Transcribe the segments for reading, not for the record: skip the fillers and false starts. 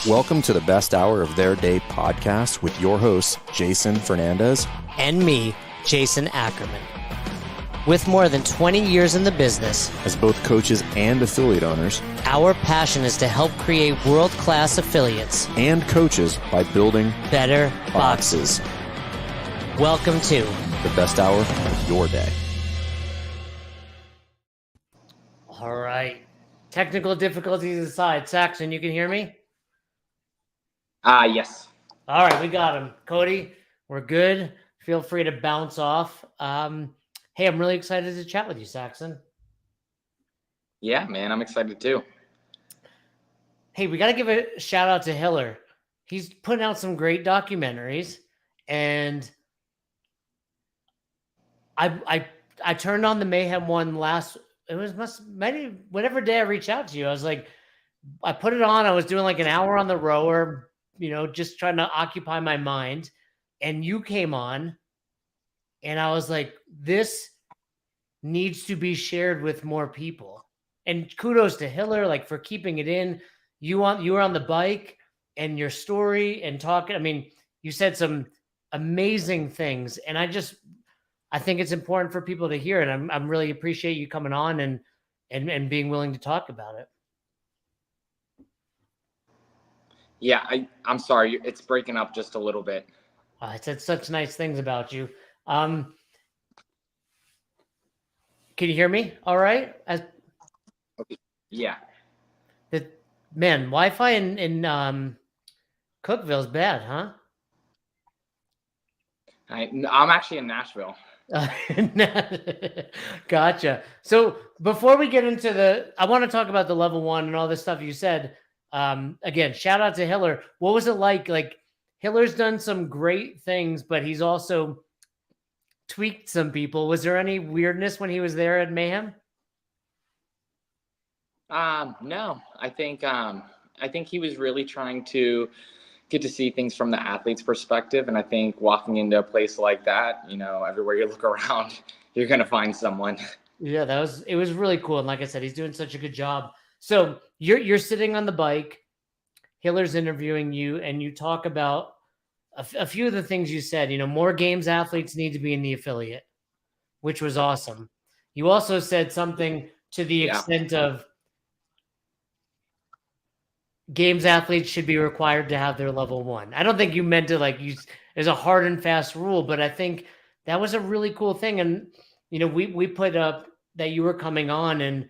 Welcome to the best hour of their day podcast with your hosts, Jason Fernandez and me, Jason Ackerman. With more than 20 years in the business, as both coaches and affiliate owners, our passion is to help create world-class affiliates and coaches by building better boxes. Welcome to the best hour of your day. All right. Technical difficulties aside, Saxon, you can hear me? Yes. All right, we got him. Cody, we're good. Feel free to bounce off. Hey, I'm really excited to chat with you, Saxon. Yeah, man, I'm excited too. Hey, we got to give a shout out to Hiller. He's putting out some great documentaries, and I turned on the Mayhem one whatever day I reached out to you. I was like, I put it on. I was doing like an hour on the rower, just trying to occupy my mind. And you came on, and I was like, this needs to be shared with more people. And kudos to Hiller, like, for keeping it in. You were on the bike, and your story and talking. I mean, you said some amazing things, and I think it's important for people to hear it. I'm really appreciate you coming on and being willing to talk about it. Yeah, I'm sorry. It's breaking up just a little bit. I said such nice things about you. Can you hear me all right? Okay. Yeah. Wi-Fi in Cookeville is bad, huh? I'm actually in Nashville. Gotcha. So before we get into I want to talk about the level one and all this stuff you said. Again, shout out to Hiller. What was it like? Like, Hiller's done some great things, but he's also tweaked some people. Was there any weirdness when he was there at Mayhem? No, I think he was really trying to get to see things from the athlete's perspective. And I think walking into a place like that, everywhere you look around, you're going to find someone. Yeah, it was really cool. And like I said, he's doing such a good job. So you're sitting on the bike, Hiller's interviewing you, and you talk about a few of the things you said. More games athletes need to be in the affiliate, which was awesome. You also said something to the extent of games athletes should be required to have their level one. I don't think you meant to there's a hard and fast rule, but I think that was a really cool thing. And, we put up that you were coming on, and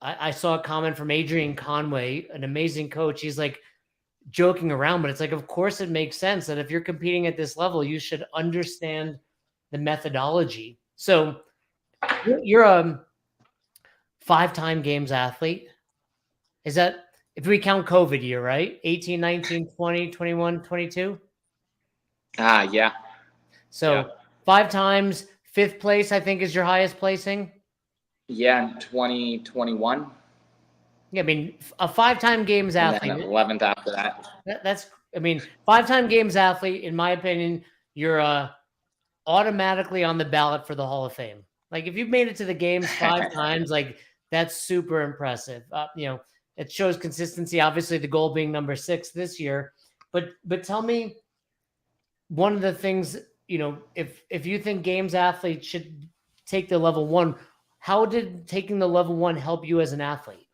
I saw a comment from Adrian Conway, an amazing coach. He's like joking around, but it's like, of course it makes sense that if you're competing at this level, you should understand the methodology. So you're a 5-time games athlete. Is that, if we count COVID year, right? 18, 19, 20, 21, 22? Yeah. So 5 times, 5th place, I think, is your highest placing. Yeah, in 2021. Yeah, I mean, a 5-time games athlete. And then 11th after that. That's 5-time games athlete, in my opinion, you're automatically on the ballot for the Hall of Fame. Like, if you've made it to the games 5 times, that's super impressive. It shows consistency. Obviously, the goal being number 6 this year. But tell me, one of the things, if you think games athletes should take the level one, how did taking the level one help you as an athlete?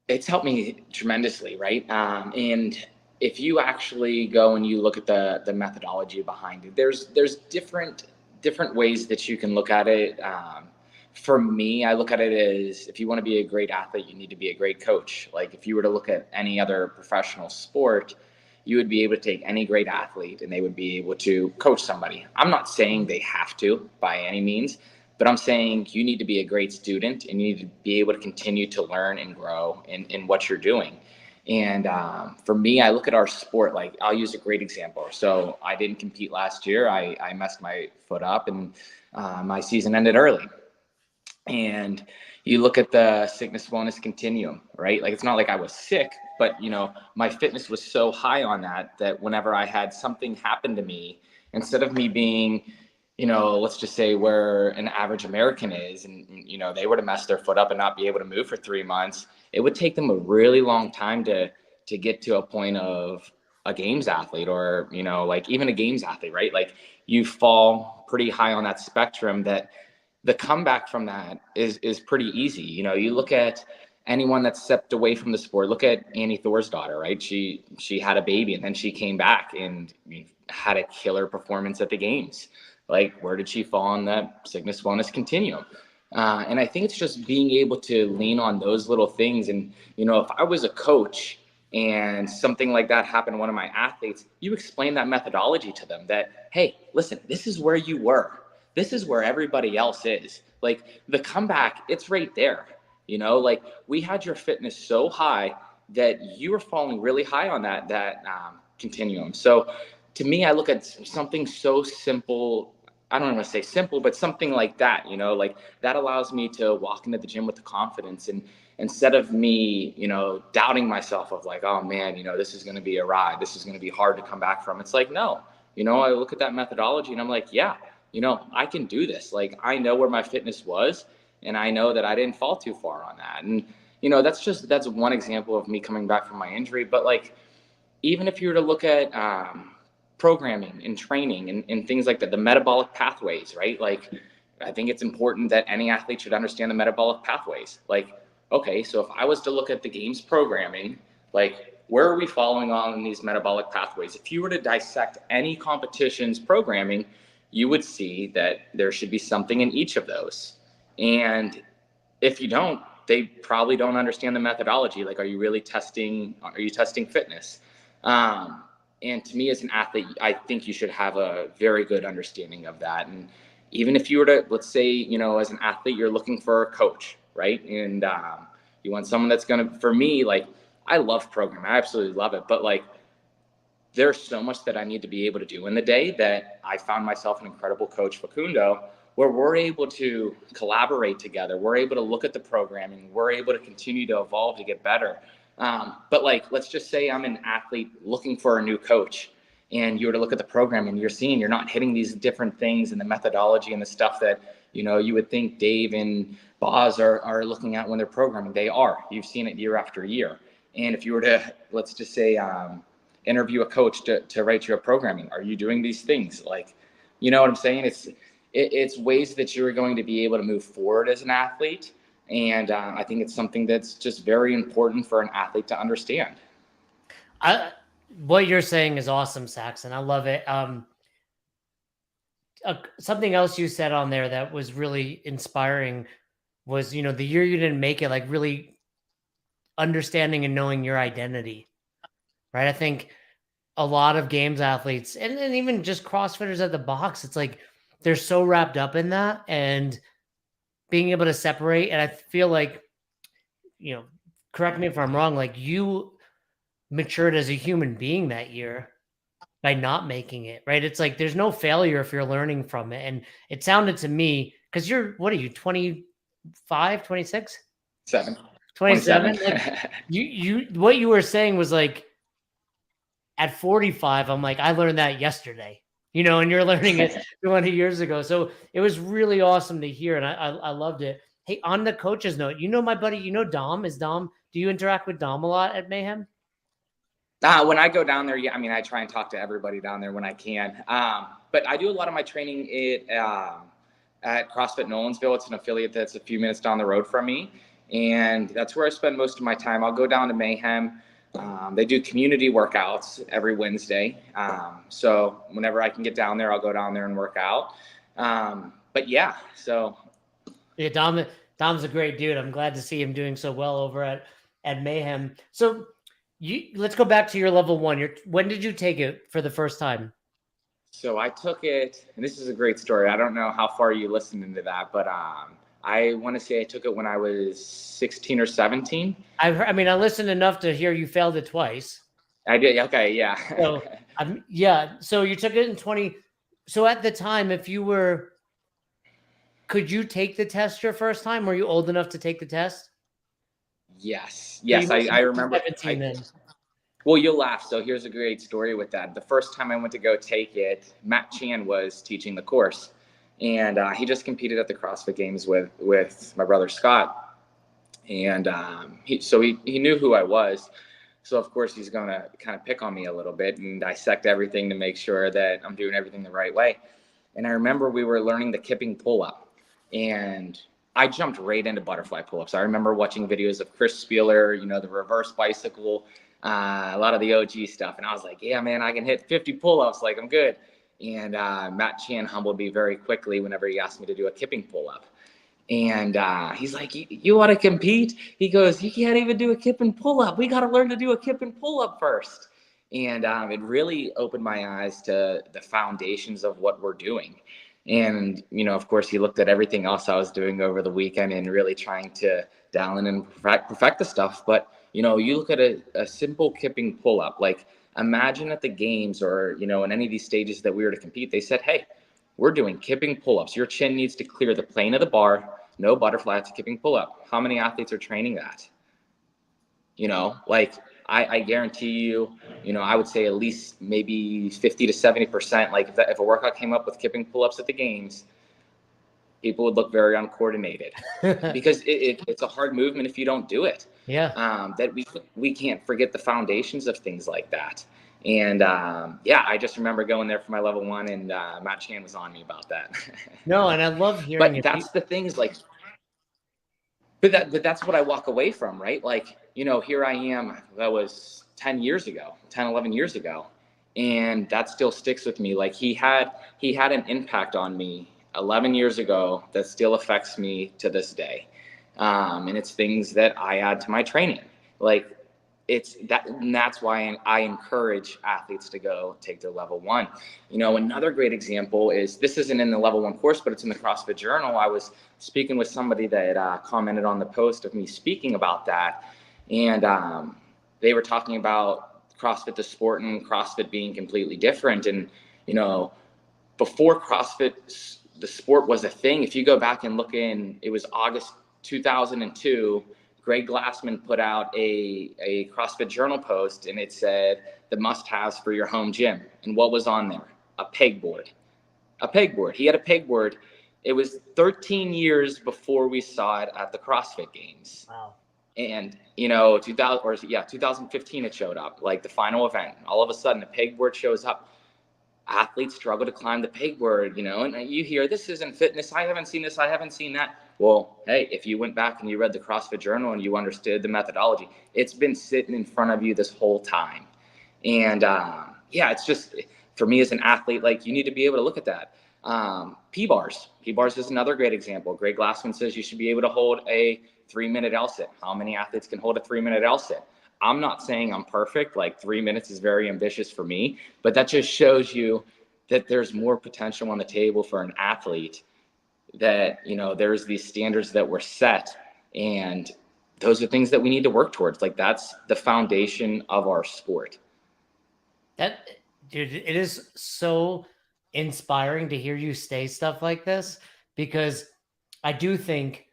It's helped me tremendously, right? And if you actually go and you look at the methodology behind it, there's different ways that you can look at it. For me, I look at it as, if you want to be a great athlete, you need to be a great coach. Like, if you were to look at any other professional sport, you would be able to take any great athlete and they would be able to coach somebody. I'm not saying they have to by any means, but I'm saying you need to be a great student and you need to be able to continue to learn and grow in what you're doing. And for me, I look at our sport, like, I'll use a great example. So I didn't compete last year. I messed my foot up, and my season ended early. And you look at the sickness bonus continuum, right? Like, it's not like I was sick, but my fitness was so high on that whenever I had something happen to me, instead of me being, let's just say where an average American is, and they were to mess their foot up and not be able to move for 3 months, it would take them a really long time to to get to a point of a games athlete, or, you know, like even a games athlete, right? Like you fall pretty high on that spectrum, that the comeback from that is pretty easy. You know, you look at anyone that stepped away from the sport. Look at Annie Thorsdottir, right? She had a baby and then she came back and had a killer performance at the games. Like, where did she fall on that sickness wellness continuum? And I think it's just being able to lean on those little things. And, you know, if I was a coach and something like that happened to one of my athletes, you explain that methodology to them, that, hey, listen, this is where you were. This is where everybody else is. Like, the comeback, it's right there. You know, like, we had your fitness so high that you were falling really high on that continuum. So to me, I look at something so simple. I don't want to say simple, but something like that, you know, like that allows me to walk into the gym with the confidence. And instead of me, you know, doubting myself of like, oh man, you know, this is going to be a ride. This is going to be hard to come back from. It's like, no, you know, I look at that methodology and I'm like, yeah, you know, I can do this. Like, I know where my fitness was, and I know that I didn't fall too far on that. And, you know, that's one example of me coming back from my injury. But like, even if you were to look at programming and training and things like that, the metabolic pathways, right? Like, I think it's important that any athlete should understand the metabolic pathways. Like, okay, so if I was to look at the games programming, like, where are we following on these metabolic pathways? If you were to dissect any competition's programming, you would see that there should be something in each of those. And if you don't, they probably don't understand the methodology. Like, are you testing fitness? And to me, as an athlete, I think you should have a very good understanding of that. And even if you were to, let's say, you know, as an athlete, you're looking for a coach, right? And you want someone that's going to, for me, like, I love programming. I absolutely love it. But like, there's so much that I need to be able to do in the day that I found myself an incredible coach, Facundo, where we're able to collaborate together. We're able to look at the programming. We're able to continue to evolve to get better. But like, let's just say I'm an athlete looking for a new coach, and you were to look at the program and you're seeing you're not hitting these different things and the methodology and the stuff that, you know, you would think Dave and Boz are looking at when they're programming. They are. You've seen it year after year. And if you were to, let's just say, interview a coach to write your programming, are you doing these things? Like, you know what I'm saying? It's ways that you're going to be able to move forward as an athlete. And I think it's something that's just very important for an athlete to understand. What you're saying is awesome, Saxon. I love it. Something else you said on there that was really inspiring was, you know, the year you didn't make it, like really understanding and knowing your identity, right? I think a lot of games athletes and even just CrossFitters at the box, it's like they're so wrapped up in that and being able to separate. And I feel like, you know, correct me if I'm wrong, like you matured as a human being that year by not making it, right? It's like there's no failure if you're learning from it. And it sounded to me, because what are you, 25, 26? 27? Like, what you were saying was like, at 45, I'm like, I learned that yesterday, you know, and you're learning it 20 years ago. So it was really awesome to hear. And I loved it. Hey, on the coach's note, you know, my buddy, you know, Dom, do you interact with Dom a lot at Mayhem? When I go down there, yeah, I mean, I try and talk to everybody down there when I can. But I do a lot of my training at CrossFit Nolensville. It's an affiliate that's a few minutes down the road from me. And that's where I spend most of my time. I'll go down to Mayhem. They do community workouts every Wednesday. So whenever I can get down there, I'll go down there and work out. But yeah, so. Yeah, Dom's a great dude. I'm glad to see him doing so well over at Mayhem. So let's go back to your level 1. When did you take it for the first time? So I took it, and this is a great story. I don't know how far you listened into that, but I want to say I took it when I was 16 or 17. I mean, I listened enough to hear you failed it twice. I did. Okay. Yeah. So yeah. So you took it in 20. So at the time, could you take the test your first time? Were you old enough to take the test? Yes. Yes. I remember. 17 then. Well, you'll laugh. So here's a great story with that. The first time I went to go take it, Matt Chan was teaching the course. And he just competed at the CrossFit Games with my brother Scott. And he knew who I was. So of course he's going to kind of pick on me a little bit and dissect everything to make sure that I'm doing everything the right way. And I remember we were learning the Kipping pull-up, and I jumped right into butterfly pull-ups. I remember watching videos of Chris Spieler, the reverse bicycle, a lot of the OG stuff. And I was like, yeah, man, I can hit 50 pull-ups. Like, I'm good. And Matt Chan humbled me very quickly whenever he asked me to do a Kipping pull-up. And he's like, you want to compete? He goes, you can't even do a Kipping pull-up. We got to learn to do a Kipping pull-up first. And it really opened my eyes to the foundations of what we're doing. And, of course, he looked at everything else I was doing over the weekend and really trying to dial in and perfect the stuff. But, you look at a simple Kipping pull-up, like imagine at the games or, in any of these stages that we were to compete, they said, hey, we're doing Kipping pull-ups. Your chin needs to clear the plane of the bar. No butterfly, it's a Kipping pull-up. How many athletes are training that? I guarantee you, I would say at least maybe 50 to 70%. Like if a workout came up with Kipping pull-ups at the games, people would look very uncoordinated because it's a hard movement if you don't do it. Yeah. That we can't forget the foundations of things like that. And I just remember going there for my level 1, and Matt Chan was on me about that. No, and I love hearing but it. That's the things like. But that's what I walk away from, right? Like, here I am, that was 11 years ago. And that still sticks with me. Like he had an impact on me 11 years ago that still affects me to this day. And it's things that I add to my training. Like and that's why I encourage athletes to go take their level 1. Another great example is, this isn't in the level 1 course, but it's in the CrossFit Journal. I was speaking with somebody that commented on the post of me speaking about that. And they were talking about CrossFit, the sport, and CrossFit being completely different. And, before CrossFit, the sport was a thing. If you go back and look it was August 2002, Greg Glassman put out a CrossFit Journal post, and it said the must-haves for your home gym. And what was on there? A pegboard. He had a pegboard. It was 13 years before we saw it at the CrossFit Games. Wow. And 2015 it showed up, like the final event. All of a sudden, a pegboard shows up. Athletes struggle to climb the pegboard, and you hear, this isn't fitness. I haven't seen this. I haven't seen that. Well, hey, if you went back and you read the CrossFit Journal and you understood the methodology, it's been sitting in front of you this whole time. And it's just, for me as an athlete, like, you need to be able to look at that. P-bars is another great example. Greg Glassman says you should be able to hold a 3-minute L-sit. How many athletes can hold a 3-minute L-sit? I'm not saying I'm perfect. Like 3 minutes is very ambitious for me, but that just shows you that there's more potential on the table for an athlete, that, there's these standards that were set, and those are things that we need to work towards. Like, that's the foundation of our sport. Dude, it is so inspiring to hear you say stuff like this, because I do think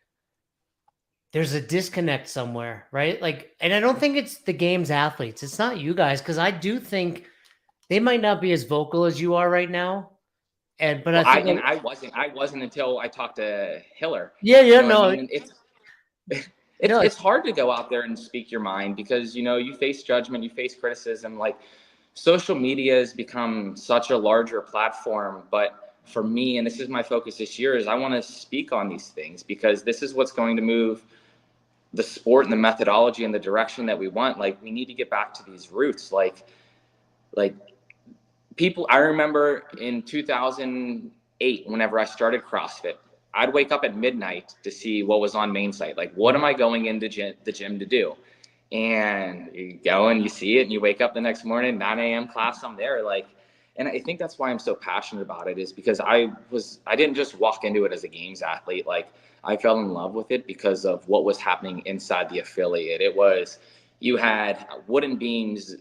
there's a disconnect somewhere, right? Like, and I don't think it's the game's athletes. It's not you guys, because I do think they might not be as vocal as you are right now. But I wasn't until I talked to Hiller. It's hard to go out there and speak your mind, because you face judgment, you face criticism. Like, social media has become such a larger platform, but for me, and this is my focus this year, is I want to speak on these things, because this is what's going to move the sport and the methodology in the direction that we want. Like, we need to get back to these roots. Like people, I remember in 2008, whenever I started CrossFit, I'd wake up at midnight to see what was on main site. Like, what am I going into the gym to do? And you go and you see it, and you wake up the next morning, 9 a.m. class, I'm there. Like, and I think that's why I'm so passionate about it, is because I didn't just walk into it as a games athlete. Like, I fell in love with it because of what was happening inside the affiliate. It was, you had wooden beams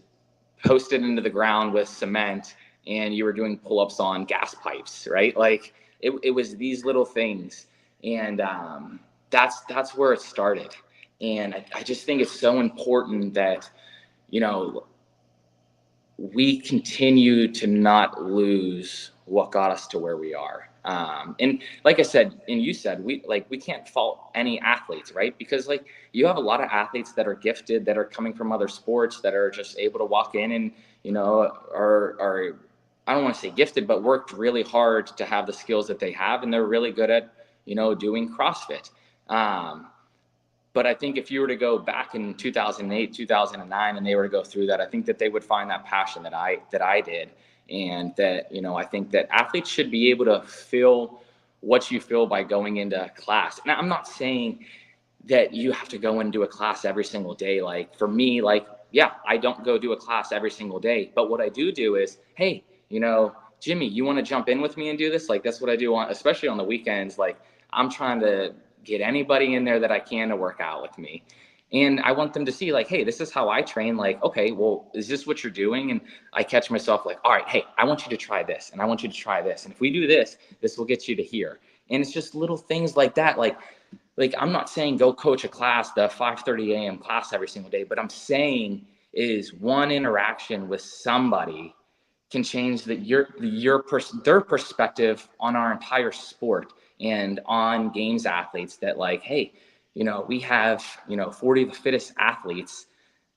posted into the ground with cement, and you were doing pull-ups on gas pipes, right? Like, it was these little things. And that's where it started. And I just think it's so important that, we continue to not lose what got us to where we are. And like I said, and you said, we can't fault any athletes, right? Because like you have a lot of athletes that are gifted, that are coming from other sports, that are just able to walk in and, you know, are I don't want to say gifted, but worked really hard to have the skills that they have. And they're really good at, you know, doing CrossFit. But I think if you were to go back in 2008, 2009, and they were to go through that, I think that they would find that passion that I did. And that, you know, I think that athletes should be able to feel what you feel by going into class. Now, I'm not saying that you have to go into a class every single day. Like for me, like, yeah, I don't go do a class every single day. But what I do is, hey, you know, Jimmy, you want to jump in with me and do this? Like, that's what I do on, especially on the weekends. Like, I'm trying to get anybody in there that I can to work out with me. And I want them to see like, hey, this is how I train. Like, okay, well, is this what you're doing? And I catch myself like, all right, hey, I want you to try this. And I want you to try this. And if we do this, this will get you to here. And it's just little things like that. Like I'm not saying go coach a class, the 5:30 a.m. class every single day, but I'm saying is one interaction with somebody can change their perspective on our entire sport and on games athletes. That like, hey, you know, we have, you know, 40 of the fittest athletes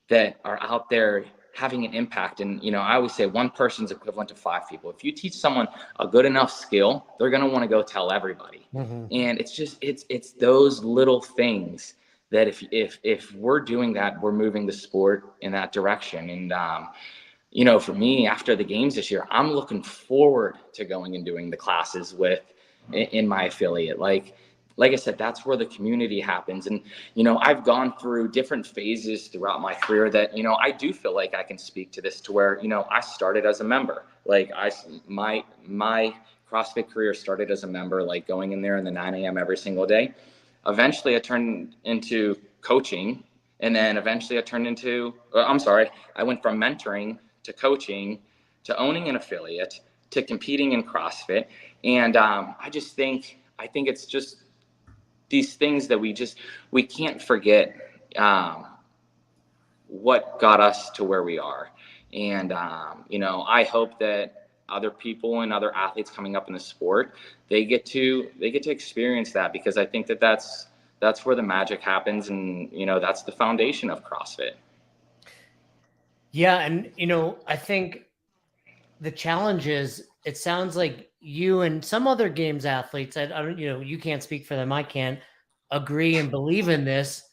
that are out there having an impact. And, you know, I always say one person's equivalent to 5 people. If you teach someone a good enough skill, they're going to want to go tell everybody. Mm-hmm. And it's just, it's those little things that if we're doing that, we're moving the sport in that direction. And, you know, for me, after the games this year, I'm looking forward to going and doing the classes in my affiliate. Like I said, that's where the community happens. And, you know, I've gone through different phases throughout my career that, you know, I do feel like I can speak to this, to where, you know, I started as a member. Like my CrossFit career started as a member, like going in there in the 9 a.m. every single day. Eventually I turned into coaching. And then eventually I went from mentoring to coaching, to owning an affiliate, to competing in CrossFit. And I think it's just these things that we can't forget what got us to where we are. And, you know, I hope that other people and other athletes coming up in the sport, they get to experience that, because I think that that's where the magic happens. And, you know, that's the foundation of CrossFit. Yeah. And, you know, I think the challenge is, it sounds like you and some other games athletes, I don't, you know, you can't speak for them, I can't, agree and believe in this.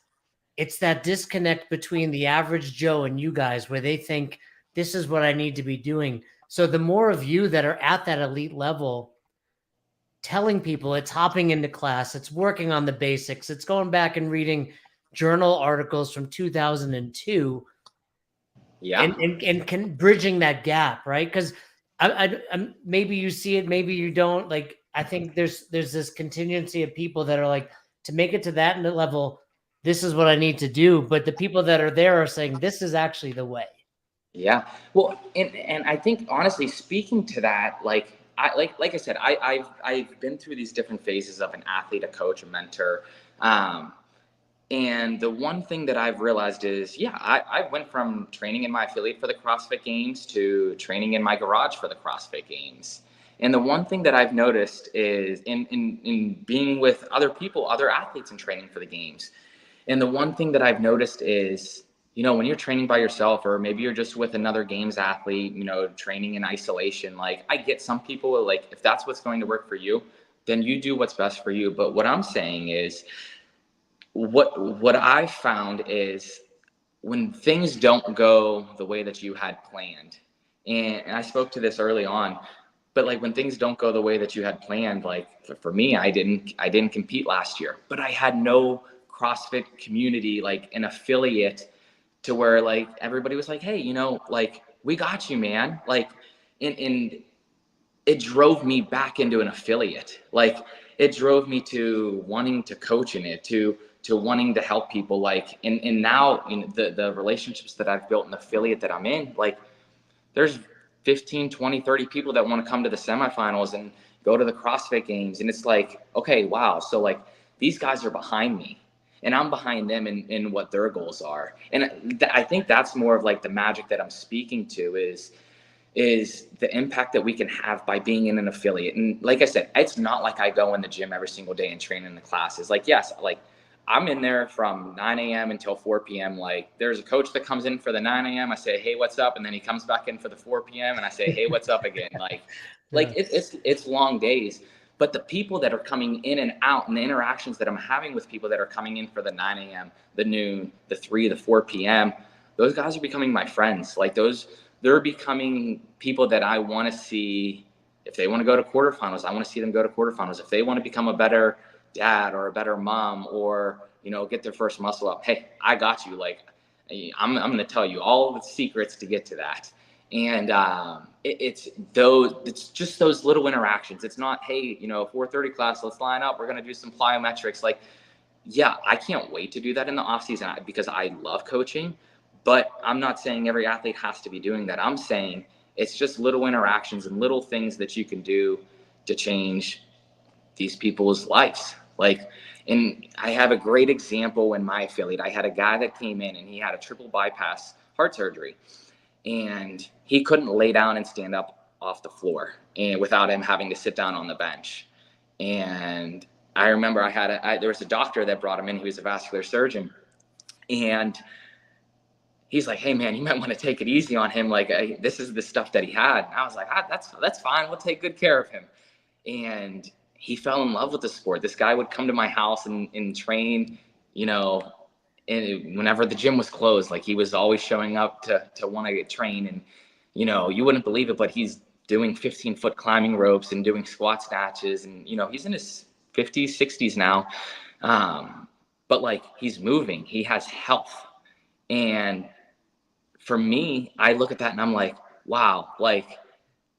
It's that disconnect between the average Joe and you guys, where they think this is what I need to be doing. So the more of you that are at that elite level, telling people, it's hopping into class, it's working on the basics, it's going back and reading journal articles from 2002. Yeah. And can bridging that gap, right? Because I maybe you see it, maybe you don't. Like, I think there's this contingency of people that are like, to make it to that level, this is what I need to do. But the people that are there are saying, this is actually the way. Yeah. Well, and I think, honestly, speaking to that, like I said, I've been through these different phases of an athlete, a coach, a mentor. And the one thing that I've realized is, yeah, I went from training in my affiliate for the CrossFit Games to training in my garage for the CrossFit Games. And the one thing that I've noticed is in being with other people, other athletes, and training for the games. And the one thing that I've noticed is, you know, when you're training by yourself, or maybe you're just with another games athlete, you know, training in isolation, like, I get some people, like, if that's what's going to work for you, then you do what's best for you. But what I'm saying is, what I found is, when things don't go the way that you had planned, and I spoke to this early on, but like, when things don't go the way that you had planned, like for me, I didn't compete last year, but I had no CrossFit community, like an affiliate, to where like everybody was like, hey, you know, like, we got you, man. Like, and it drove me back into an affiliate. Like, it drove me to wanting to coach in it, to wanting to help people. Like, and now in the relationships that I've built in the affiliate that I'm in, like, there's 15, 20, 30 people that want to come to the semifinals and go to the CrossFit Games. And it's like, okay, wow. So like, these guys are behind me, and I'm behind them in what their goals are. And I think that's more of like the magic that I'm speaking to, is is the impact that we can have by being in an affiliate. And like I said, it's not like I go in the gym every single day and train in the classes. Like, yes, like I'm in there from 9 a.m. until 4 p.m. Like there's a coach that comes in for the 9 a.m. I say, hey, what's up? And then he comes back in for the 4 p.m. and I say, hey, what's up again? It's long days. But the people that are coming in and out and the interactions that I'm having with people that are coming in for the 9 a.m., the noon, the 3, the 4 p.m., those guys are becoming my friends. Like they're becoming people that I want to see. If they want to go to quarterfinals, I want to see them go to quarterfinals. If they want to become a better dad or a better mom or, get their first muscle up, hey, I got you. Like I'm going to tell you all the secrets to get to that. And it's just those little interactions. It's not, hey, 4:30 class, let's line up. We're going to do some plyometrics. Like, yeah, I can't wait to do that in the off season because I love coaching, but I'm not saying every athlete has to be doing that. I'm saying it's just little interactions and little things that you can do to change these people's lives. Like, and I have a great example in my affiliate. I had a guy that came in and he had a triple bypass heart surgery. And he couldn't lay down and stand up off the floor and without him having to sit down on the bench. And I remember there was a doctor that brought him in. He was a vascular surgeon. And he's like, hey, man, you might want to take it easy on him. Like, this is the stuff that he had. And I was like, that's fine. We'll take good care of him. And he fell in love with the sport. This guy would come to my house and train, and whenever the gym was closed, like he was always showing up to want to get trained. And, you wouldn't believe it, but he's doing 15-foot climbing ropes and doing squat snatches. And, he's in his 50s, 60s now. But like he's moving, he has health. And for me, I look at that and I'm like, wow, like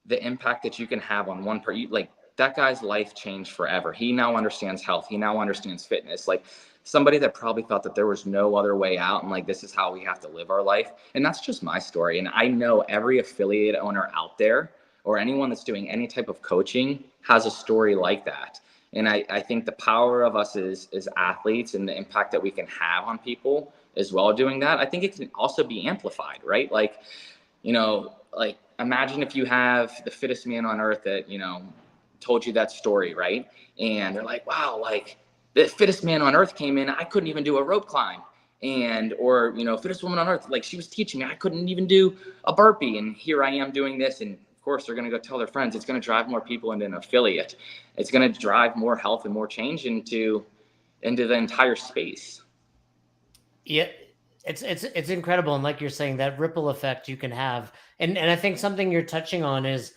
the impact that you can have on one person, like that guy's life changed forever. He now understands health. He now understands fitness. Like somebody that probably thought that there was no other way out and like this is how we have to live our life. And that's just my story. And I know every affiliate owner out there or anyone that's doing any type of coaching has a story like that. And I think the power of us as athletes and the impact that we can have on people as well doing that, I think it can also be amplified, right? Like, like imagine if you have the fittest man on earth that, told you that story, right? And they're like, wow, like the fittest man on earth came in, I couldn't even do a rope climb. Or fittest woman on earth, like she was teaching me, I couldn't even do a burpee. And here I am doing this. And of course they're going to go tell their friends. It's going to drive more people into an affiliate. It's going to drive more health and more change into the entire space. Yeah, it's incredible. And like you're saying, that ripple effect you can have. And I think something you're touching on is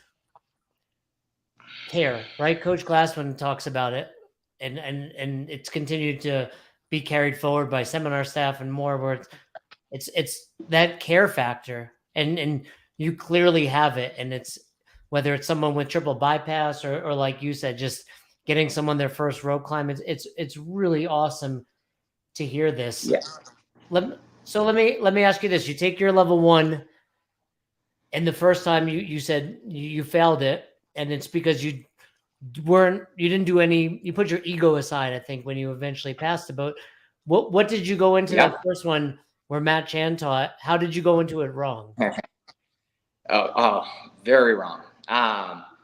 care, right? Coach Glassman talks about it, and it's continued to be carried forward by seminar staff and more, where it's that care factor, and you clearly have it. And it's whether it's someone with triple bypass or like you said, just getting someone their first rope climb. It's really awesome to hear this. Yeah. Let me ask you this: you take your level 1, and the first time you said you failed it. And it's because you didn't do any, you put your ego aside, I think, when you eventually passed the boat. What did you go into that first one where Matt Chan taught? How did you go into it wrong? Very wrong.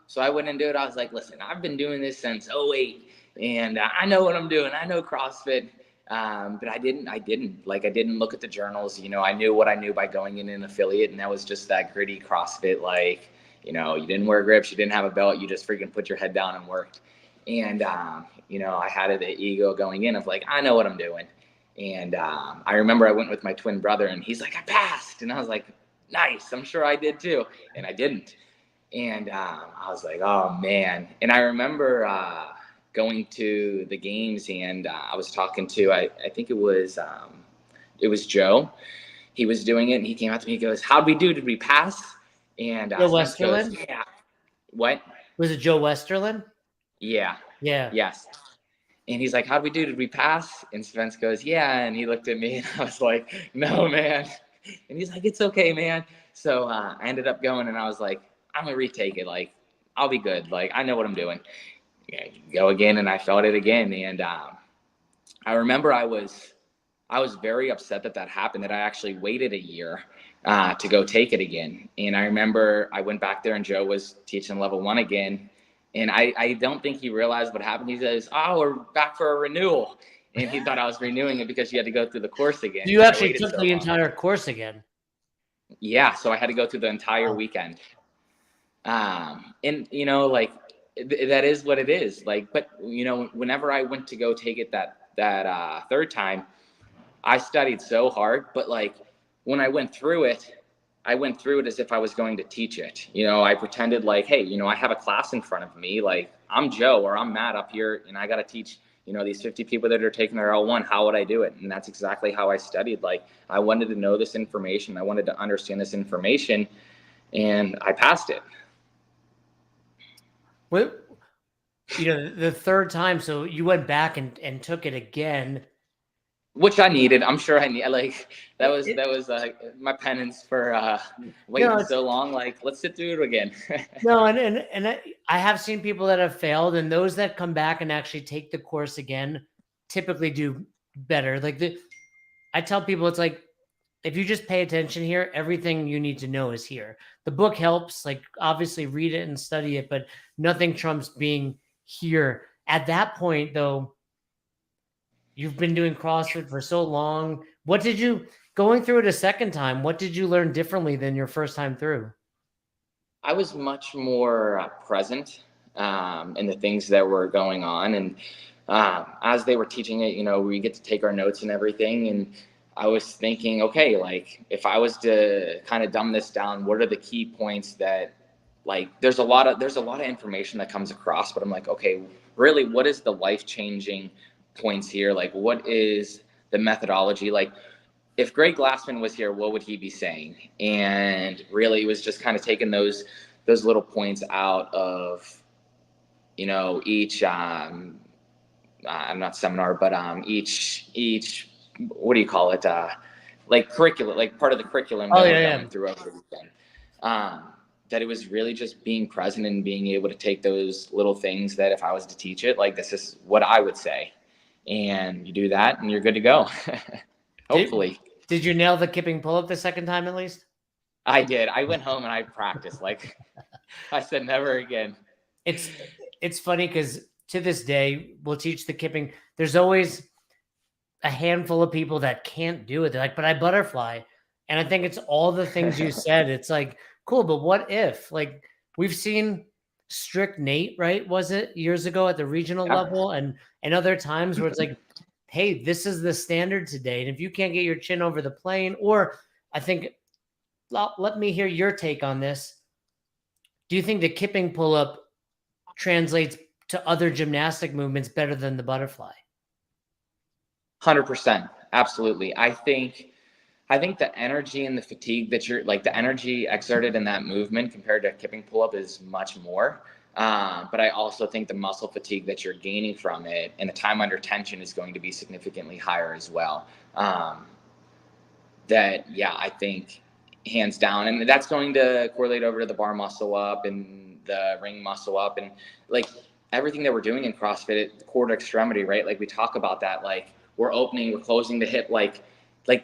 So I went into it. I was like, listen, I've been doing this since 2008 and I know what I'm doing. I know CrossFit. But I didn't look at the journals. I knew what I knew by going in an affiliate, and that was just that gritty CrossFit, like, you didn't wear grips, you didn't have a belt, you just freaking put your head down and worked. And, I had the ego going in of like, I know what I'm doing. And I remember I went with my twin brother and he's like, I passed. And I was like, nice, I'm sure I did too. And I didn't. And I was like, oh man. And I remember going to the games and I was talking to, I think it was Joe. He was doing it and he came out to me, he goes, how'd we do? Did we pass? And Joe Westerland? Goes, yeah. What? Was it Joe Westerland? Yeah. Yeah. Yes. And he's like, how'd we do? Did we pass? And Spence goes, yeah. And he looked at me and I was like, no, man. And he's like, it's okay, man. So I ended up going and I was like, I'm going to retake it. Like, I'll be good. Like, I know what I'm doing. Yeah, go again. And I felt it again. And I remember I was I was very upset that that happened, that I actually waited a year to go take it again. And I remember I went back there and Joe was teaching level 1 again. And I don't think he realized what happened. He says, "Oh, we're back for a renewal." And he thought I was renewing it because you had to go through the course again. You actually took the entire course again. Yeah, so I had to go through the entire weekend. And you know, like that is what it is. Like, but you know, whenever I went to go take it that third time, I studied so hard. But like when I went through it as if I was going to teach it. You know, I pretended like, hey, you know, I have a class in front of me. Like I'm Joe or I'm Matt up here, and I got to teach, you know, these 50 people that are taking their L1, how would I do it? And that's exactly how I studied. Like I wanted to know this information. I wanted to understand this information, and I passed it. Well, you know, the third time, so you went back and took it again. Which I needed. I'm sure I need. Like that was my penance for waiting so long. Like let's sit through it again. No, and I have seen people that have failed, and those that come back and actually take the course again typically do better. Like I tell people, it's like if you just pay attention here, everything you need to know is here. The book helps. Like obviously read it and study it, but nothing trumps being here. At that point, though. You've been doing CrossFit for so long. What did you, going through it a second time, what did you learn differently than your first time through? I was much more present in the things that were going on. And as they were teaching it, you know, we get to take our notes and everything. And I was thinking, okay, like if I was to kind of dumb this down, what are the key points that, like, there's a lot of information that comes across, but I'm like, okay, really, what is the life-changing points here? Like what is the methodology? Like if Greg Glassman was here, what would he be saying? And really it was just kind of taking those little points out of, you know, each I'm not seminar, but each what do you call it, like curriculum, like part of the curriculum that we're going through over the weekend. That it was really just being present and being able to take those little things that if I was to teach it, like this is what I would say. And you do that and you're good to go. Hopefully. Did you nail the Kipping pull-up the second time at least? I did. I went home and I practiced. Like I said, never again. It's funny because to this day, we'll teach the Kipping. There's always a handful of people that can't do it. They're like, but I butterfly. And I think it's all the things you said. It's like, cool, but what if? Like we've seen Strict Nate, right? Was it years ago at the regional level and other times where it's like, hey, this is the standard today. And if you can't get your chin over the plane, or I think, let me hear your take on this. Do you think the Kipping pull-up translates to other gymnastic movements better than the butterfly? 100%. Absolutely. I think the energy and the fatigue that you're like the energy exerted in that movement compared to a Kipping pull-up is much more. But I also think the muscle fatigue that you're gaining from it and the time under tension is going to be significantly higher as well. I think hands down, and that's going to correlate over to the bar muscle up and the ring muscle up and like everything that we're doing in CrossFit, the core to extremity, right? Like we talk about that, like we're opening, we're closing the hip, like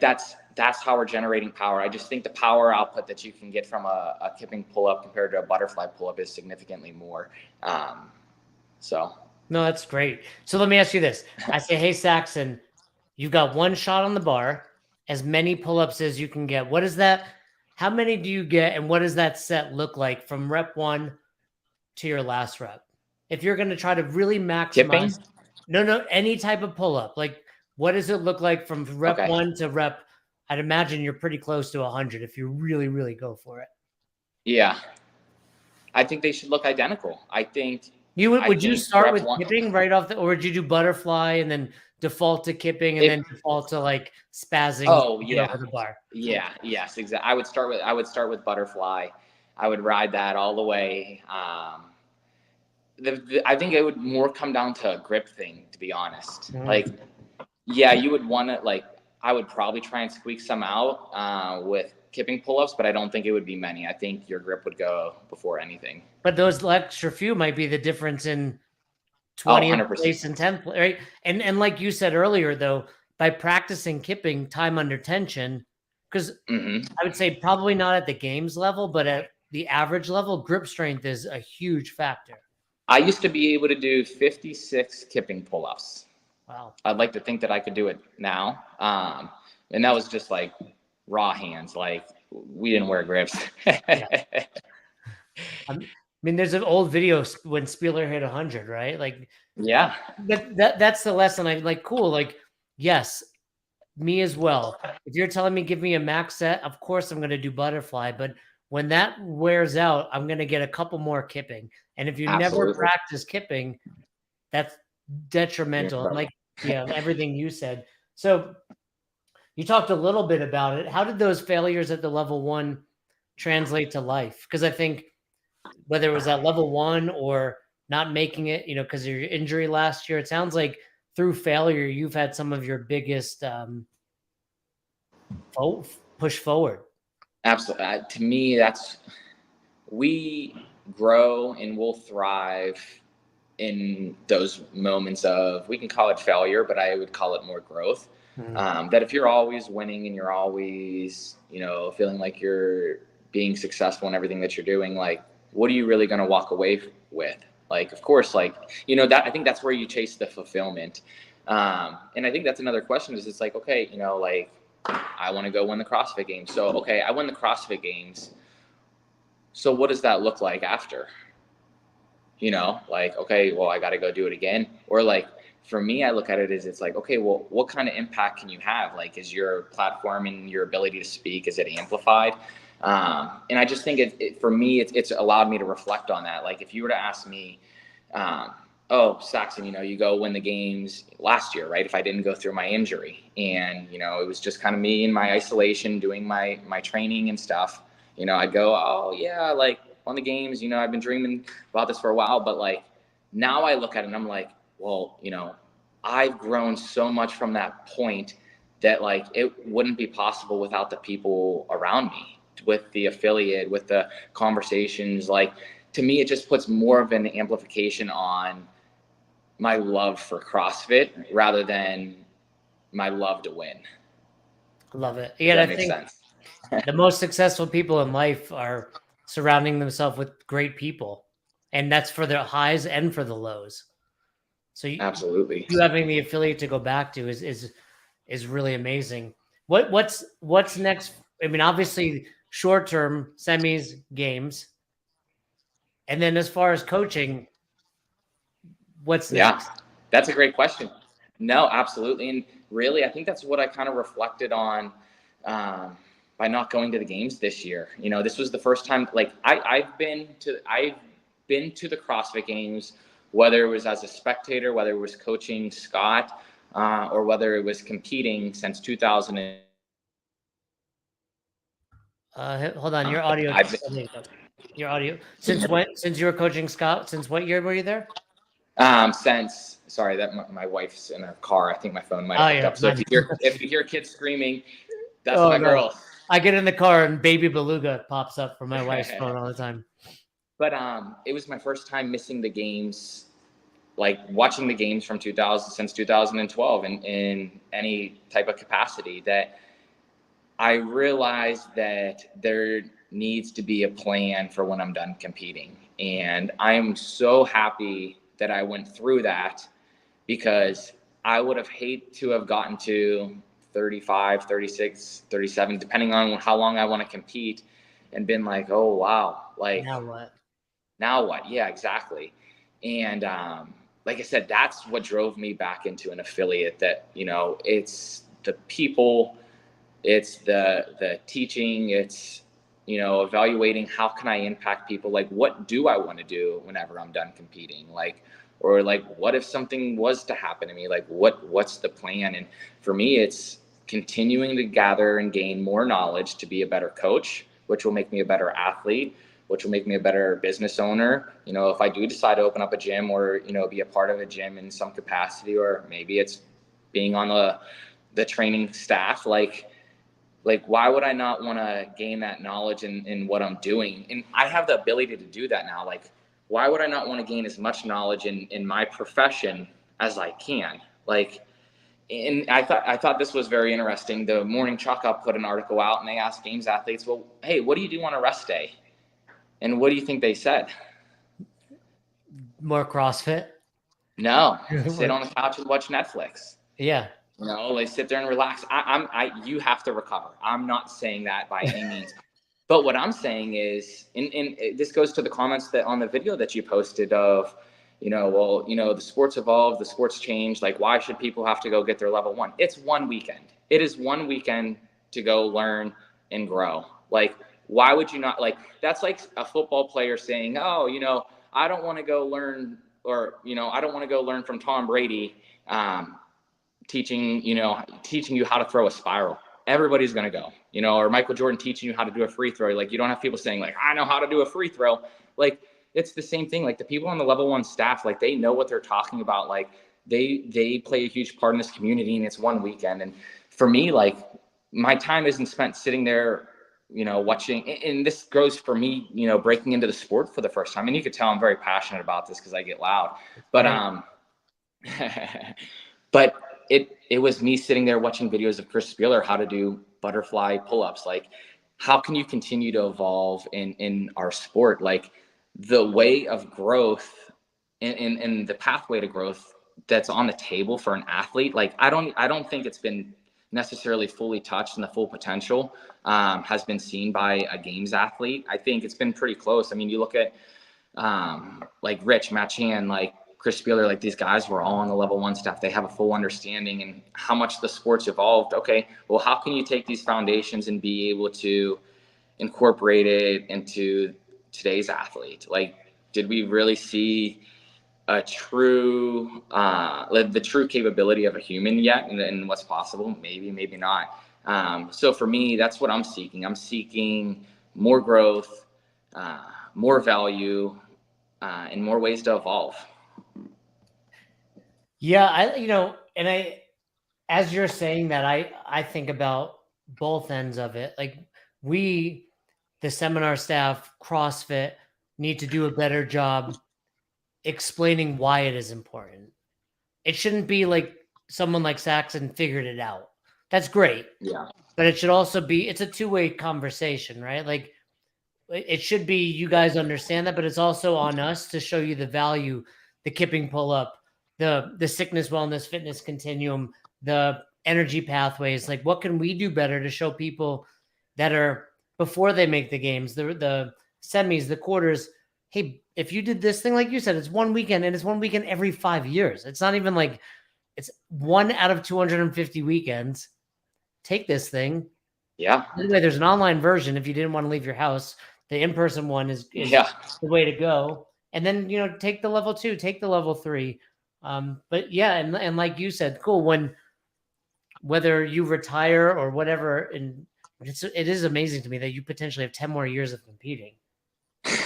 that's how we're generating power. I just think the power output that you can get from a Kipping pull-up compared to a butterfly pull-up is significantly more. No, that's great. So let me ask you this. I say, hey, Saxon, you've got one shot on the bar, as many pull-ups as you can get. What is that? How many do you get? And what does that set look like from rep 1 to your last rep? If you're going to try to really maximize. Kipping? No, any type of pull-up. Like, what does it look like from rep 1 to rep? I'd imagine you're pretty close to 100 if you really, really go for it. Yeah. I think they should look identical. I think would you start with Kipping right off or would you do butterfly and then default to Kipping and then default to like spazzing over the bar? Yeah, yes, exactly. I would start with butterfly. I would ride that all the way. I think it would more come down to a grip thing, to be honest. Mm-hmm. Like, yeah, you would want to like. I would probably try and squeak some out with Kipping pull-ups, but I don't think it would be many. I think your grip would go before anything. But those extra few might be the difference in 20th place and 10th, right? And like you said earlier, though, by practicing kipping time under tension, because Mm-hmm. I would say probably not at the games level, but at the average level, grip strength is a huge factor. I used to be able to do 56 kipping pull-ups. Wow. I'd like to think that I could do it now. And that was just like raw hands. Like we didn't wear grips. Yeah. I mean, there's an old video when Spieler hit 100, right? Like, yeah, that's the lesson. I like, cool. Like, yes, me as well. If you're telling me, give me a max set, of course I'm going to do butterfly. But when that wears out, I'm going to get a couple more kipping. And if you absolutely. never practice kipping, that's detrimental. Like, yeah, everything you said. So you talked a little bit about it. How did those failures at the level 1 translate to life? Because I think whether it was at level 1 or not making it, because of your injury last year, it sounds like through failure, you've had some of your biggest push forward. Absolutely. To me, we grow and we'll thrive in those moments of, we can call it failure, but I would call it more growth. Mm-hmm. That if you're always winning and you're always, feeling like you're being successful in everything that you're doing, like, what are you really going to walk away with? Like, of course, like, that I think that's where you chase the fulfillment. And I think that's another question is, it's like, okay, like, I want to go win the CrossFit Games. So, okay, I won the CrossFit Games. So what does that look like after? Like, okay, well, I got to go do it again. Or like, for me, I look at it as, it's like, okay, well, what kind of impact can you have? Like, is your platform and your ability to speak, is it amplified? And I just think for me, it's allowed me to reflect on that. Like, if you were to ask me, oh, Saxon, you go win the games last year, right? If I didn't go through my injury, and, it was just kind of me in my isolation doing my training and stuff, I'd go, oh yeah, like, on the games, I've been dreaming about this for a while, but like, now I look at it and I'm like, well, I've grown so much from that point that like, it wouldn't be possible without the people around me, with the affiliate, with the conversations. Like, to me, it just puts more of an amplification on my love for CrossFit rather than my love to win. Love it. Yeah, I think the most successful people in life are surrounding themselves with great people, and that's for their highs and for the lows. So absolutely, you having the affiliate to go back to is really amazing. What's next? I mean, obviously, short term semis, games, and then as far as coaching, what's next? Yeah, that's a great question. No, absolutely, and really, I think that's what I kind of reflected on. By not going to the games this year, this was the first time. Like, I've been to the CrossFit Games, whether it was as a spectator, whether it was coaching Scott, or whether it was competing since 2000. Hold on, your audio. Your audio. Since when? Since you were coaching Scott? Since what year were you there? Sorry, that my wife's in her car. I think my phone might have hooked up. So if you hear kids screaming, that's my girl. I get in the car and Baby Beluga pops up from my wife's phone all the time. But it was my first time missing the games, like watching the games from since 2012 in any type of capacity, that I realized that there needs to be a plan for when I'm done competing. And I'm so happy that I went through that, because I would have hated to have gotten to 35, 36, 37, depending on how long I want to compete, and been like, oh, wow. Like, now what? Yeah, exactly. And like I said, that's what drove me back into an affiliate, that, it's the people, it's the teaching, it's, evaluating how can I impact people? Like, what do I want to do whenever I'm done competing? Like, or like, what if something was to happen to me? Like, what's the plan? And for me, it's continuing to gather and gain more knowledge to be a better coach, which will make me a better athlete, which will make me a better business owner. If I do decide to open up a gym, or, be a part of a gym in some capacity, or maybe it's being on the training staff, like why would I not want to gain that knowledge in what I'm doing? And I have the ability to do that now. Like, why would I not want to gain as much knowledge in my profession as I can? Like, And I thought this was very interesting. The Morning Chalk-Up put an article out, and they asked games athletes, well, hey, what do you do on a rest day? And what do you think they said? More CrossFit. No, sit on the couch and watch Netflix. Yeah. You know, they sit there and relax. You have to recover. I'm not saying that by any means. But what I'm saying is, and this goes to the comments that on the video that you posted of, you know, well, you know, the sports evolved, the sports changed. Like, why should people have to go get their level 1? It's one weekend. It is one weekend to go learn and grow. Like, why would you not? Like, that's like a football player saying, oh, you know, I don't want to go learn, or, you know, I don't want to go learn from Tom Brady, teaching you how to throw a spiral. Everybody's going to go, you know, or Michael Jordan teaching you how to do a free throw. Like, you don't have people saying like, I know how to do a free throw. Like, it's the same thing. Like, the people on the level 1 staff, like, they know what they're talking about. Like, they play a huge part in this community, and it's one weekend. And for me, like, my time isn't spent sitting there, you know, watching. And this goes for me, you know, breaking into the sport for the first time. And you could tell I'm very passionate about this because I get loud, but, but it was me sitting there watching videos of Chris Spieler, how to do butterfly pull-ups. Like, how can you continue to evolve in our sport? Like, the way of growth and the pathway to growth that's on the table for an athlete. Like, I don't think it's been necessarily fully touched, and the full potential has been seen by a games athlete. I think it's been pretty close. I mean, you look at like Rich, Matt Chan, like Chris Spieler, like, these guys were all on the level 1 staff. They have a full understanding and how much the sport's evolved. Okay, well, how can you take these foundations and be able to incorporate it into today's athlete? Like, did we really see a true, the true capability of a human yet, and what's possible? Maybe, maybe not. So for me, that's what I'm seeking. I'm seeking more growth, more value, and more ways to evolve. Yeah, as you're saying that, I think about both ends of it. Like, we, the seminar staff, CrossFit, need to do a better job explaining why it is important. It shouldn't be like someone like Saxon figured it out. That's great. Yeah. But it should also be, it's a two-way conversation, right? Like, it should be, you guys understand that, but it's also on us to show you the value, the kipping pull-up, the sickness, wellness, fitness continuum, the energy pathways. Like, what can we do better to show people that are before they make the games, the semis, the quarters? Hey, if you did this thing, like you said, it's one weekend, and it's one weekend every 5 years. It's not even like it's 1 out of 250 weekends. Take this thing. Yeah. Anyway, there's an online version if you didn't want to leave your house. The in-person one is the way to go. And then, you know, take the level 2, take the level 3. But yeah, and like you said, cool. Whether you retire or whatever, and it is amazing to me that you potentially have 10 more years of competing.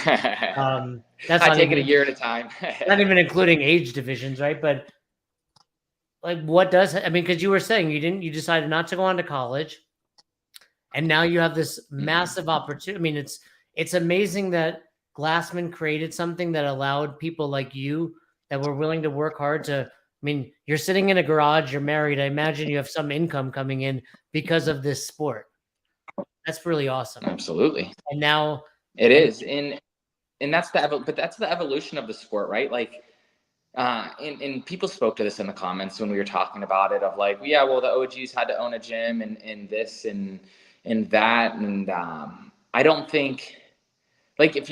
That's I take it a year at a time. Not even including age divisions, right? But like, what does, I mean, because you were saying you decided not to go on to college, and now you have this massive opportunity. I mean, it's amazing that Glassman created something that allowed people like you that were willing to work hard to, I mean, you're sitting in a garage, you're married. I imagine you have some income coming in because of this sport. That's really awesome. Absolutely. And now it is. And that's the evolution of the sport, right? Like, and people spoke to this in the comments when we were talking about it, of like, yeah, well, the OGs had to own a gym and this and that. And I don't think, like, of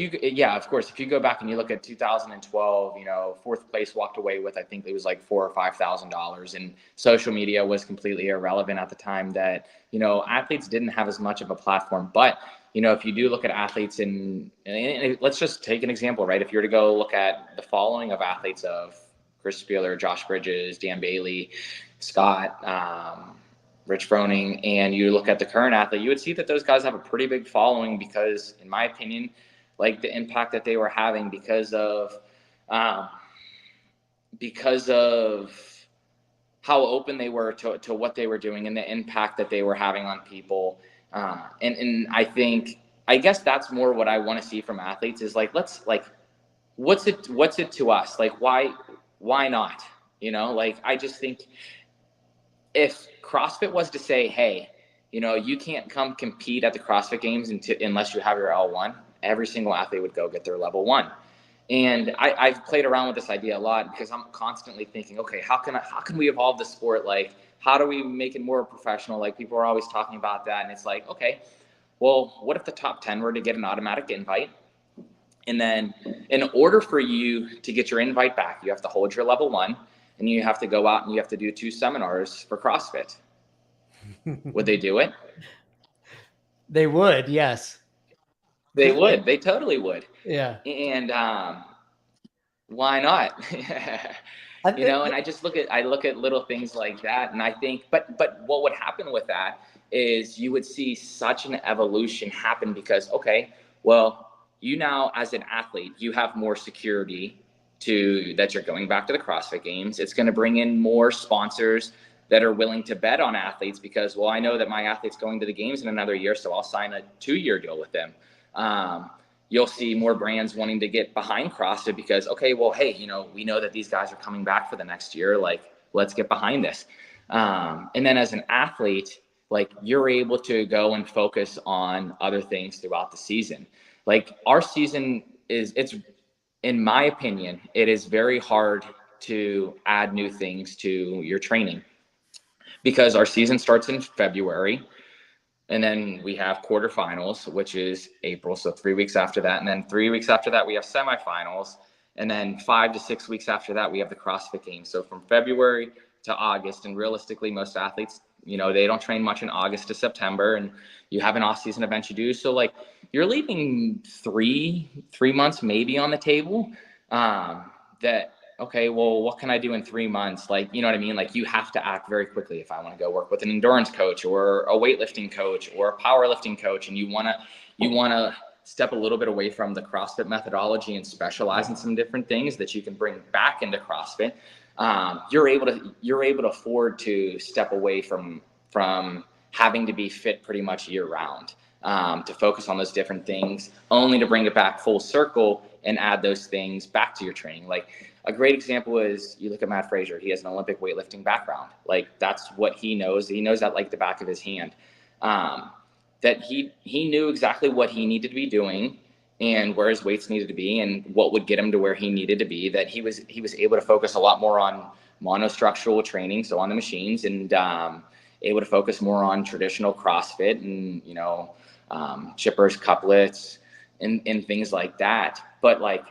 course, if you go back and you look at 2012, you know, 4th place walked away with, I think it was like $4,000 or $5,000, and social media was completely irrelevant at the time. That, you know, athletes didn't have as much of a platform. But, you know, if you do look at athletes and let's just take an example, right? If you were to go look at the following of athletes of Chris Spieler, Josh Bridges, Dan Bailey, Scott, Rich Froning, and you look at the current athlete, you would see that those guys have a pretty big following because, in my opinion, like, the impact that they were having because of how open they were to what they were doing and the impact that they were having on people. And I guess that's more what I want to see from athletes is like, what's it to us? Like, why not? You know, like, I just think if CrossFit was to say, hey, you can't come compete at the CrossFit Games unless you have your L1, every single athlete would go get their level 1. And I've played around with this idea a lot because I'm constantly thinking, okay, how can we evolve the sport? Like, how do we make it more professional? Like, people are always talking about that. And it's like, okay, well, what if the top 10 were to get an automatic invite? And then in order for you to get your invite back, you have to hold your level 1 and you have to go out and you have to do 2 seminars for CrossFit. Would they do it? They would, yes. They would. They totally would. Yeah. And why not? And I just look at little things like that, and I think, but what would happen with that is you would see such an evolution happen because, okay, well, you now as an athlete, you have more security that you're going back to the CrossFit Games. It's going to bring in more sponsors that are willing to bet on athletes because, well, I know that my athlete's going to the games in another year, so I'll sign a 2-year deal with them. You'll see more brands wanting to get behind CrossFit because, okay, well, hey, we know that these guys are coming back for the next year. Like, let's get behind this. And then as an athlete, like, you're able to go and focus on other things throughout the season. Like, our season in my opinion, it is very hard to add new things to your training because our season starts in February. And then we have quarterfinals, which is April. So 3 weeks after that. And then 3 weeks after that, we have semifinals. And then 5 to 6 weeks after that, we have the CrossFit Games. So from February to August, and realistically, most athletes, they don't train much in August to September, and you have an off-season event you do. So like, you're leaving three months maybe on the table that, okay, well, what can I do in 3 months? Like, you know what I mean? Like, you have to act very quickly if I want to go work with an endurance coach or a weightlifting coach or a powerlifting coach. And you want to step a little bit away from the CrossFit methodology and specialize in some different things that you can bring back into CrossFit. You're able to afford to step away from having to be fit pretty much year round, to focus on those different things, only to bring it back full circle and add those things back to your training. Like, a great example is you look at Matt Frazier. He has an Olympic weightlifting background. Like, that's what he knows. He knows that like the back of his hand. That he knew exactly what he needed to be doing and where his weights needed to be and what would get him to where he needed to be. That he was able to focus a lot more on monostructural training, so on the machines, and able to focus more on traditional CrossFit and chippers, couplets, and things like that. But like,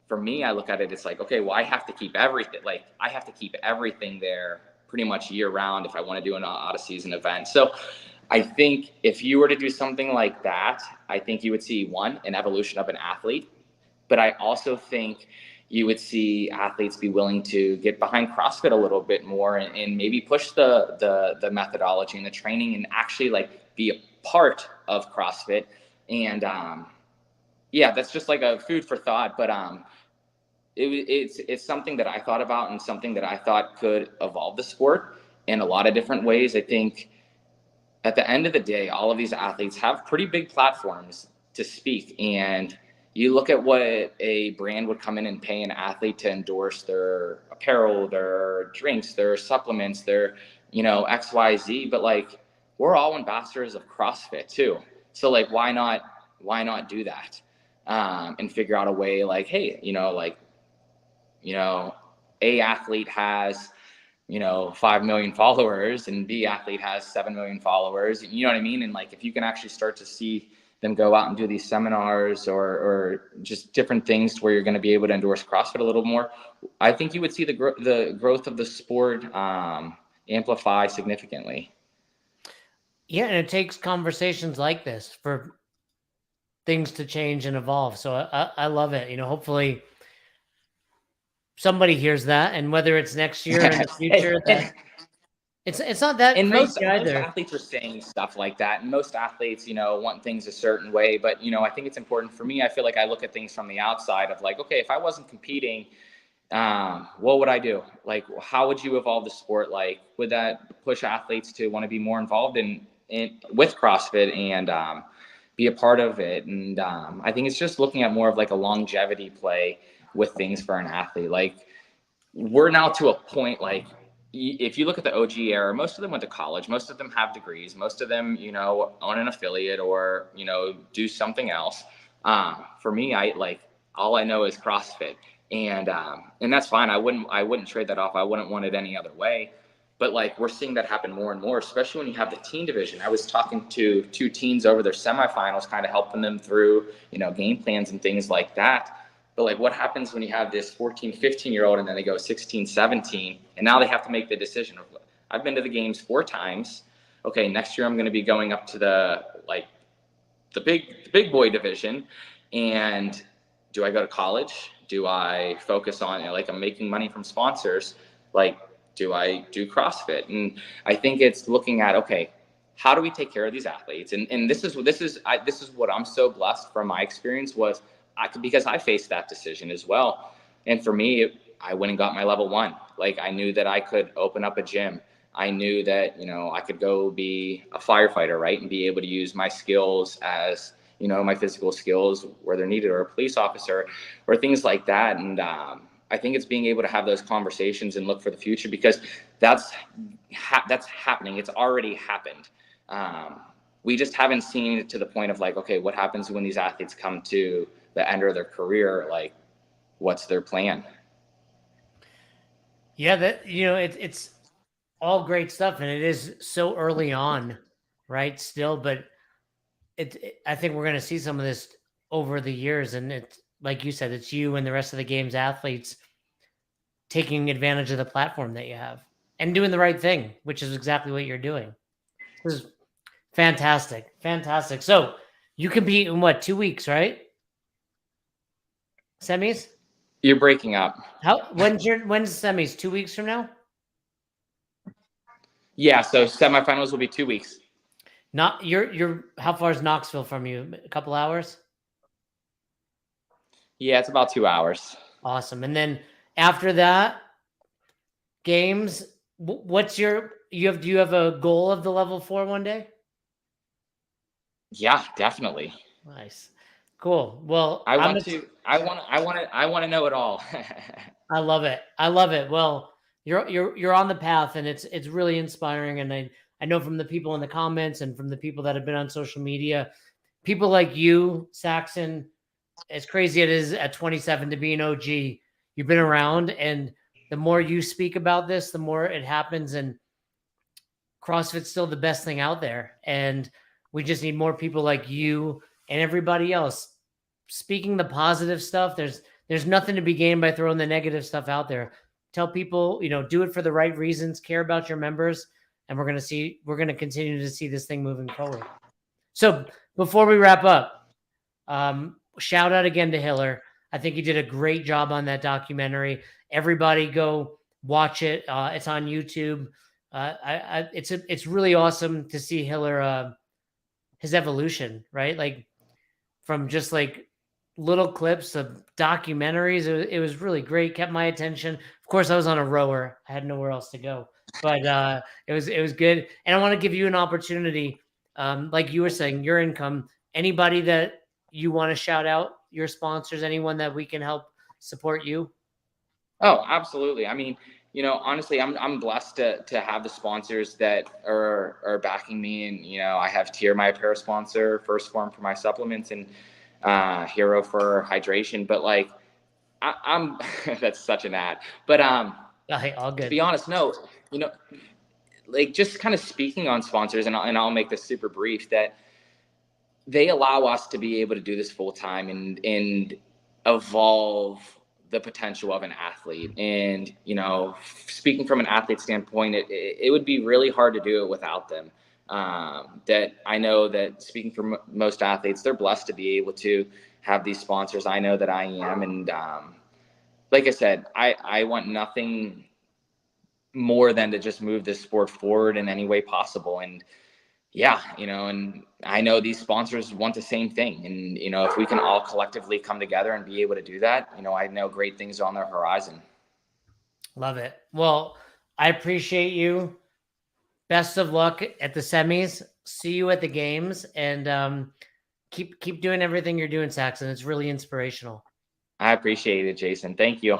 for me, I look at it, it's like, okay, well, I have to keep everything. Like, I have to keep everything there pretty much year round if I want to do an out of season event. So I think if you were to do something like that, I think you would see an evolution of an athlete. But I also think you would see athletes be willing to get behind CrossFit a little bit more and maybe push the methodology and the training and actually like be a part of CrossFit. And that's just like a food for thought. But it's something that I thought about and something that I thought could evolve the sport in a lot of different ways. I think at the end of the day, all of these athletes have pretty big platforms to speak. And you look at what a brand would come in and pay an athlete to endorse their apparel, their drinks, their supplements, their, XYZ. But like, we're all ambassadors of CrossFit too. So like, why not do that? And figure out a way like, hey, A athlete has, 5 million followers and B athlete has 7 million followers. You know what I mean? And like, if you can actually start to see them go out and do these seminars or just different things where you're going to be able to endorse CrossFit a little more, I think you would see the growth of the sport amplify significantly. Yeah, and it takes conversations like this for things to change and evolve. So I love it. Hopefully somebody hears that, and whether it's next year or in the future, it's not that and crazy most either. Athletes are saying stuff like that, and most athletes, want things a certain way. But I think it's important for me. I feel like I look at things from the outside of like, okay, if I wasn't competing, what would I do? Like, how would you evolve the sport? Like, would that push athletes to want to be more involved with CrossFit and be a part of it? And I think it's just looking at more of like a longevity play with things for an athlete. Like, we're now to a point like, if you look at the OG era, most of them went to college. Most of them have degrees. Most of them, own an affiliate or, do something else. For me, all I know is CrossFit, and that's fine. I wouldn't trade that off. I wouldn't want it any other way. But like, we're seeing that happen more and more, especially when you have the teen division. I was talking to 2 teens over their semifinals, kind of helping them through, game plans and things like that. But like, what happens when you have this 14, 15-year-old and then they go 16, 17, and now they have to make the decision of, I've been to the games 4 times. Okay, next year I'm going to be going up to the big boy division. And do I go to college? Do I focus on, I'm making money from sponsors? Do I do CrossFit? And I think it's looking at, okay, how do we take care of these athletes? And this is what I'm so blessed from my experience was because I faced that decision as well. And for me, I went and got my level 1. I knew that I could open up a gym. I knew that, I could go be a firefighter, right? And be able to use my skills as, my physical skills where they're needed, or a police officer or things like that. And, I think it's being able to have those conversations and look for the future, because that's happening. It's already happened. We just haven't seen it to the point of okay, what happens when these athletes come to the end of their career? What's their plan? Yeah, that, it's all great stuff, and it is so early on, right? Still, but I think we're going to see some of this over the years, and it's like you said, it's you and the rest of the game's athletes taking advantage of the platform that you have and doing the right thing, which is exactly what you're doing. This is fantastic. Fantastic. So you compete in 2 weeks, right? Semis? You're breaking up. When's semis? 2 weeks from now? Yeah. So semifinals will be 2 weeks. Not you're how far is Knoxville from you? A couple hours? Yeah, it's about 2 hours. Awesome. And then after that, games, do you have a goal of the level 4 one day? Yeah, definitely. Nice. Cool. Well, I want to know it all. I love it. I love it. Well, you're on the path, and it's really inspiring. And I know from the people in the comments and from the people that have been on social media, people like you, Saxon, as crazy it is at 27 to be an OG, you've been around, and the more you speak about this, the more it happens. And CrossFit's still the best thing out there. And we just need more people like you and everybody else speaking the positive stuff. There's nothing to be gained by throwing the negative stuff out there. Tell people, do it for the right reasons, care about your members, and we're going to continue to see this thing moving forward. So before we wrap up, shout out again to Hiller. I think he did a great job on that documentary. Everybody go watch it. It's on YouTube. It's really awesome to see Hiller, his evolution, right? From just little clips of documentaries. It was really great. Kept my attention. Of course, I was on a rower. I had nowhere else to go, but it was good. And I want to give you an opportunity, like you were saying, your income. Anybody that you want to shout out, your sponsors, anyone that we can help support you? Oh, absolutely. I mean, honestly, I'm blessed to have the sponsors that are backing me, and I have Tier, my apparel sponsor, First Form for my supplements, and Hero for hydration. But I'm that's such an ad. But All good. To be honest, no, just kind of speaking on sponsors, and I'll make this super brief, that they allow us to be able to do this full time and evolve the potential of an athlete. And, speaking from an athlete standpoint, it would be really hard to do it without them. That I know that speaking for most athletes, they're blessed to be able to have these sponsors. I know that I am. And, like I said, I want nothing more than to just move this sport forward in any way possible. And yeah, and I know these sponsors want the same thing. And, if we can all collectively come together and be able to do that, I know great things are on the horizon. Love it. Well, I appreciate you. Best of luck at the semis. See you at the games, and keep doing everything you're doing, Saxon. It's really inspirational. I appreciate it, Jason. Thank you.